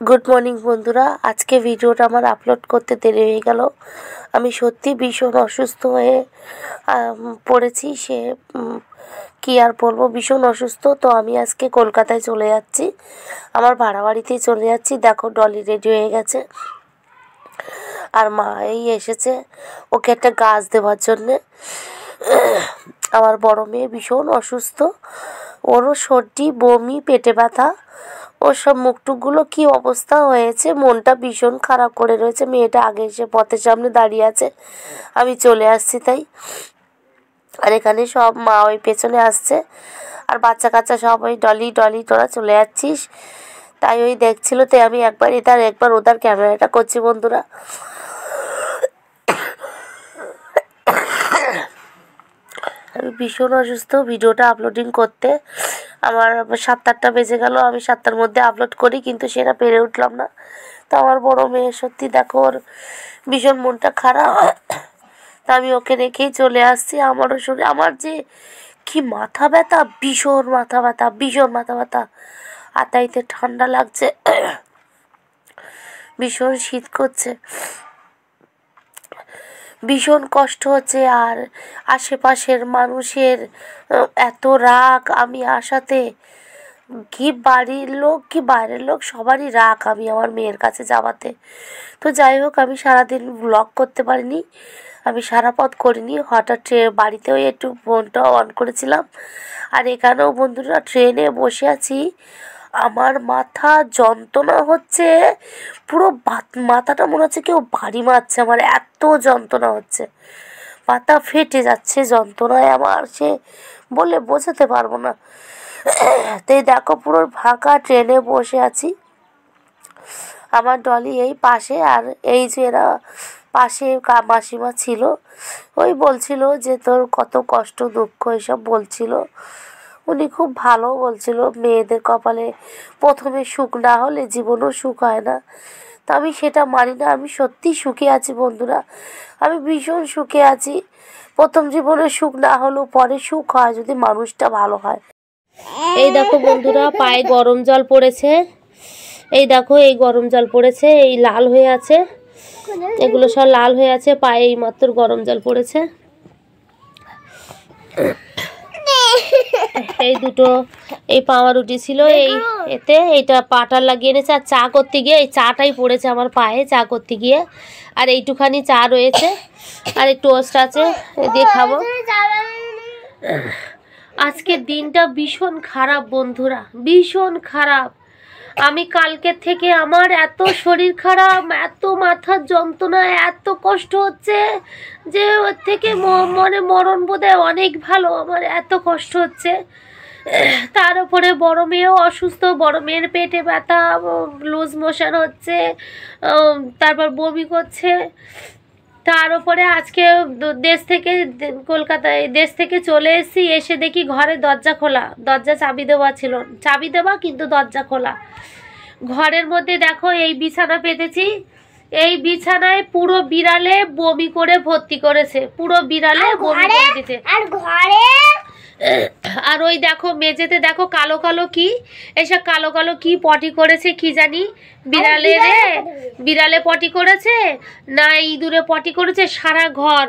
Good morning বন্ধুরা, আজকে ভিডিওটা আমার আপলোড করতে দেরি হয়ে গেল। আমি সত্যি ভীষণ অসুস্থ হয়ে পড়েছি। কি আর বলবো, ভীষণ অসুস্থ। তো আমি আজকে কলকাতায় চলে যাচ্ছি, আমার ভাড়া বাড়িতেই চলে যাচ্ছি। দেখো ডলি রেডি হয়ে গেছে, আর মা এই এসেছে ওকে একটা গাছ দেওয়ার জন্যে। আমার বড় মেয়ে ভীষণ অসুস্থ, ওরও সর্দি, বমি, পেটে ব্যথা, ওর সব মুখটুকগুলো কী অবস্থা হয়েছে, মনটা ভীষণ খারাপ করে রয়েছে। মেয়েটা আগে এসে পথের সামনে দাঁড়িয়ে আছে, আমি চলে আসছি তাই। আর এখানে সব মা ওই পেছনে আসছে, আর বাচ্চা কাচ্চা সব ওই ডলি ডলি তোরা চলে যাচ্ছিস, তাই ওই দেখছিল। তাই আমি একবার এদার একবার ওদার ক্যামেরাটা করছি বন্ধুরা। আমি ভীষণ অসুস্থ, ভিডিওটা আপলোডিং করতে আমার 7-8টা বেজে গেল। আমি 7টার মধ্যে আপলোড করি, কিন্তু সেটা পেরে উঠলাম না। তো আমার বড় মেয়ে সত্যি দেখো, ওর ভীষণ মনটা খারাপ, তা আমি ওকে রেখেই চলে আসছি। আমারও শরীর, আমার যে কি মাথা ব্যথা, ভীষণ মাথা ব্যথা, ভীষণ মাথা ব্যথা, আর তাইতে ঠান্ডা লাগছে, ভীষণ শীত করছে, ভীষণ কষ্ট হচ্ছে। আর আশেপাশের মানুষের এত রাগ আমি আসাতে, কি বাড়ির লোক কি বাইরের লোক সবারই রাগ আমি আমার মেয়ের কাছে যাওয়াতে। তো যাই হোক, আমি সারাদিন ব্লগ করতে পারিনি, আমি সারা পথ করিনি। হঠাৎ বাড়িতেও একটু ফোনটা অন করেছিলাম, আর এখানেও বন্ধুরা ট্রেনে বসে আছি, আমার মাথা যন্ত্রণা হচ্ছে পুরো, মাথাটা মনে হচ্ছে কেউ বাড়ি মারছে, আমার এত যন্ত্রণা হচ্ছে, মাথা ফেটে যাচ্ছে যন্ত্রণায় আমার, সে বলে বোঝাতে পারবো না। তাই দেখো পুরো ফাঁকা ট্রেনে বসে আছি, আমার ডলি এই পাশে, আর এই যে এরা পাশে মাসিমা ছিল, ওই বলছিল যে তোর কত কষ্ট দুঃখ এসব বলছিল। উনি খুব ভালো বলছিল, মেয়েদের কপালে প্রথমে সুখ না হলে জীবনও সুখ হয় না। তা আমি সেটা মানি না, আমি সত্যি সুখে আছি বন্ধুরা, আমি ভীষণ সুখে আছি। প্রথম জীবনে সুখ না হলেও পরে সুখ হয় যদি মানুষটা ভালো হয়। এই দেখো বন্ধুরা, পায়ে গরম জল পড়েছে, এই দেখো এই গরম জল পড়েছে, এই লাল হয়ে আছে, এগুলো সব লাল হয়ে আছে, পায়ে এই মাত্র গরম জল পড়েছে। এই দুটো এই পাউরুটি ছিল, এই এতে এইটা পাটা লাগিয়ে এনেছে, আর চা করতে গিয়ে এই চাটাই পড়েছে আমার পায়ে চা করতে গিয়ে। আর এইটুখানি চা রয়েছে, আর একটু টোস্ট আছে, দিয়ে খাবো। আজকের দিনটা ভীষণ খারাপ বন্ধুরা, ভীষণ খারাপ। আমি কালকের থেকে আমার এত শরীর খারাপ, এত মাথার যন্ত্রণা, এত কষ্ট হচ্ছে যে ওর থেকে মনে মরণ বোধহয় অনেক ভালো, আমার এত কষ্ট হচ্ছে। তার উপরে বড় মেয়েও অসুস্থ, বড় মেয়ের পেটে ব্যথা, লুজ মোশন হচ্ছে, তারপর বমি করছে। তার উপরে আজকে দেশ থেকে চলে এসেছি, এসে দেখি ঘরে দরজা খোলা, দরজা চাবি দেওয়া কিন্তু দরজা খোলা। ঘরের মধ্যে দেখো এই বিছানা পেতেছি, এই বিছানায় পুরো বিড়ালে বমি করে ভর্তি করেছে, পুরো বিড়ালে বমি করে দিয়েছে। আর ওই দেখো মেঝেতে দেখো কালো কালো কি, এসব কালো কালো কি পটি করেছে কি জানি, বিড়ালে পটি করেছে না ইঁদুরে পটি করেছে, সারা ঘর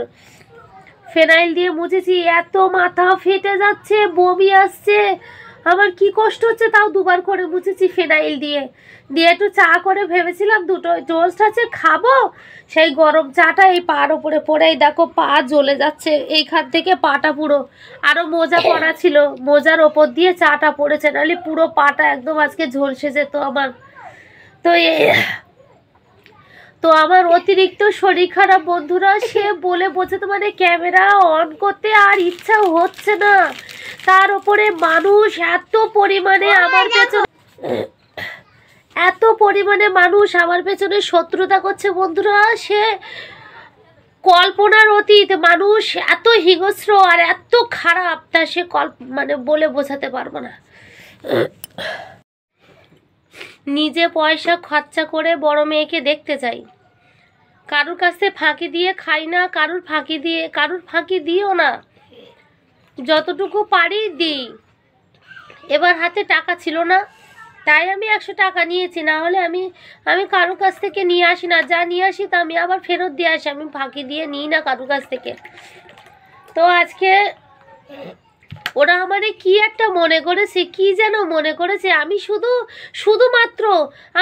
ফেনাইল দিয়ে মুছেছি, এত মাথা ফেটে যাচ্ছে, বমি আসছে, আমার কি কষ্ট হচ্ছে, তাও দুবার করে মুছেছি ফেনাইল দিয়ে। একটু চা করে ভেবেছিলাম দুটো টোস্ট আছে খাবো, সেই গরম চাটা এই পার উপরে পড়েই দেখো পা জ্বলে যাচ্ছে, এইখান থেকে পাটা পুরো, আরো মোজা পরা ছিল, মোজার ওপর দিয়ে চাটা পড়েছে, নাহলে পুরো পাটা একদম আজকে ঝলসে যেত আমার। তো আমার অতিরিক্ত শরীর খারাপ বন্ধুরা, সে বলে বোঝাতে মানে ক্যামেরা অন করতে আর ইচ্ছা হচ্ছে না। তার উপরে মানুষ এত পরিমাণে মানুষ আমার পেছনে শত্রুতা করছে বন্ধুরা, সে কল্পনার অতীত। মানুষ এত হিংস্র আর এত খারাপ, তা সে মানে বলে বোঝাতে পারবো না। নিজে পয়সা খরচা করে বড় মেয়েকে দেখতে চাই, কারুর কাছে ফাঁকি দিয়ে খাই না, কারুর ফাঁকি দিও না, যতটুকু পারি দিই। এবার হাতে টাকা ছিল না, তাই আমি 100 টাকা নিয়েছি, না হলে আমি আমি কারো কাছ থেকে নিয়ে আসি না, যা নিয়ে আসি তা আমি আবার ফেরত দিয়ে আসি, আমি ফাঁকি দিয়ে নিই না কারো কাছ থেকে। তো আজকে ওরা আমারে কি একটা মনে করেছে, কি যেন মনে করেছে, আমি শুধুমাত্র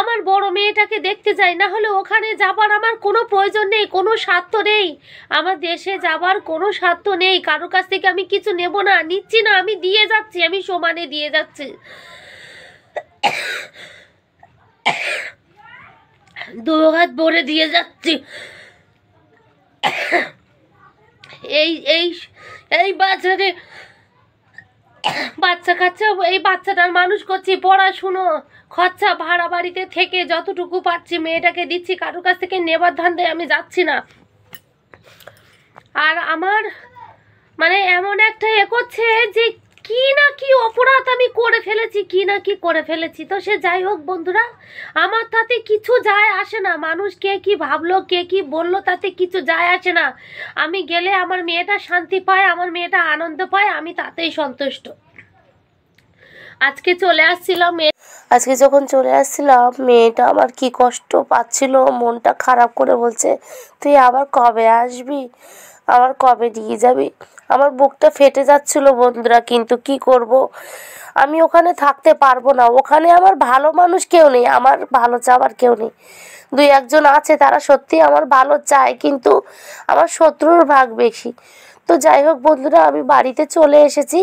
আমার বড় মেয়েটাকে দেখতে যাই, না হলে ওখানে যাবার আমার কোনো প্রয়োজন নেই, কোনো স্বার্থ নেই, আমার দেশে যাবার কোনো স্বার্থ নেই, কারো কাছ থেকে আমি কিছু নেব না, নিচ্ছি না, আমি দিয়ে যাচ্ছি, আমি সমানে দিয়ে যাচ্ছি, দু হাত ভরে দিয়ে যাচ্ছি। এই এই এই বাচ্চা কাচ্চা, এই বাচ্চাটার মানুষ করছি, পড়াশুনো খরচা ভাড়া বাড়িতে থেকে যতটুকু পাচ্ছি মেয়েটাকে দিচ্ছি, কারোর কাছ থেকে নেবার ধান্দায় আমি যাচ্ছি না। আর আমার মানে এমন একটা করছে যে কি না কি অপরাধ আমি করে ফেলেছি, কি না কি করে ফেলেছি। তো সে যাই হোক বন্ধুরা, আমার তাতে কিছু যায় আসে না, মানুষ কে কি ভাবলো কে কি বললো তাতে কিছু যায় আসে না। আমি গেলে আমার মেয়েটা শান্তি পায়, আমার মেয়েটা আনন্দ পায়, আমি তাতেই সন্তুষ্ট। আজকে যখন চলে আসছিলাম মেয়েটা আমার কি কষ্ট পাচ্ছিল, মনটা খারাপ করে বলছে, তুই আবার কবে আসবি, আবার কবে নিয়ে যাবি। আমার বুকটা ফেটে যাচ্ছিল বন্ধুরা, কিন্তু কি করব, আমি ওখানে থাকতে পারবো না, ওখানে আমার ভালো মানুষ কেউ নেই, আমার ভালো চাওয়ার কেউ নেই। 2-1 জন আছে, তারা সত্যি আমার ভালো চায়, কিন্তু আমার শত্রুর ভাগ বেশি। তো যাই হোক বন্ধুরা, আমি বাড়িতে চলে এসেছি।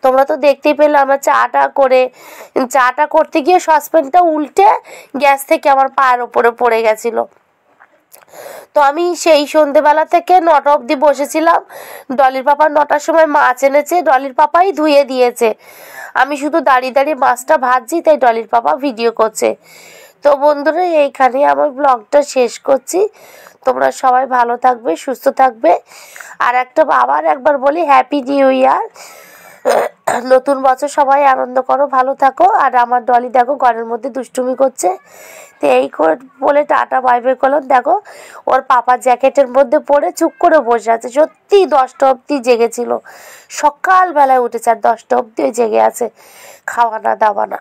তোমরা তো দেখতেই পেলে আমার চাটা করতে গিয়ে সসপ্যানটা উল্টে গ্যাস থেকে আমার পায়ের ওপরে পড়ে গেছিলো। তো আমি সেই সন্ধেবেলা থেকে 9টা অবধি বসেছিলাম। ডলির পাপা 9টার সময় মাছ এনেছে, ডলির পাপাই ধুয়ে দিয়েছে, আমি শুধু দাঁড়িয়ে দাঁড়িয়ে মাছটা ভাজছি, তাই ডলির পাপা ভিডিও করছে। তো বন্ধুরা, এইখানে আমার ব্লগটা শেষ করছি। তোমরা সবাই ভালো থাকবে, সুস্থ থাকবে। আর আবার একবার বলি, হ্যাপি নিউ ইয়ার, নতুন বছর সবাই আনন্দ করো, ভালো থাকো। আর আমার ডলি দেখো ঘরের মধ্যে দুষ্টুমি করছে। তো এই করে বলে টাটা বাই বাই করলাম। দেখো ওর পাপা জ্যাকেটের মধ্যে পড়ে চুপ করে বসে আছে, সত্যি 10টা অবধি জেগেছিল, সকালবেলায় উঠেছে আর 10টা অবধি জেগে আছে, খাওয়া না দাওয়া না।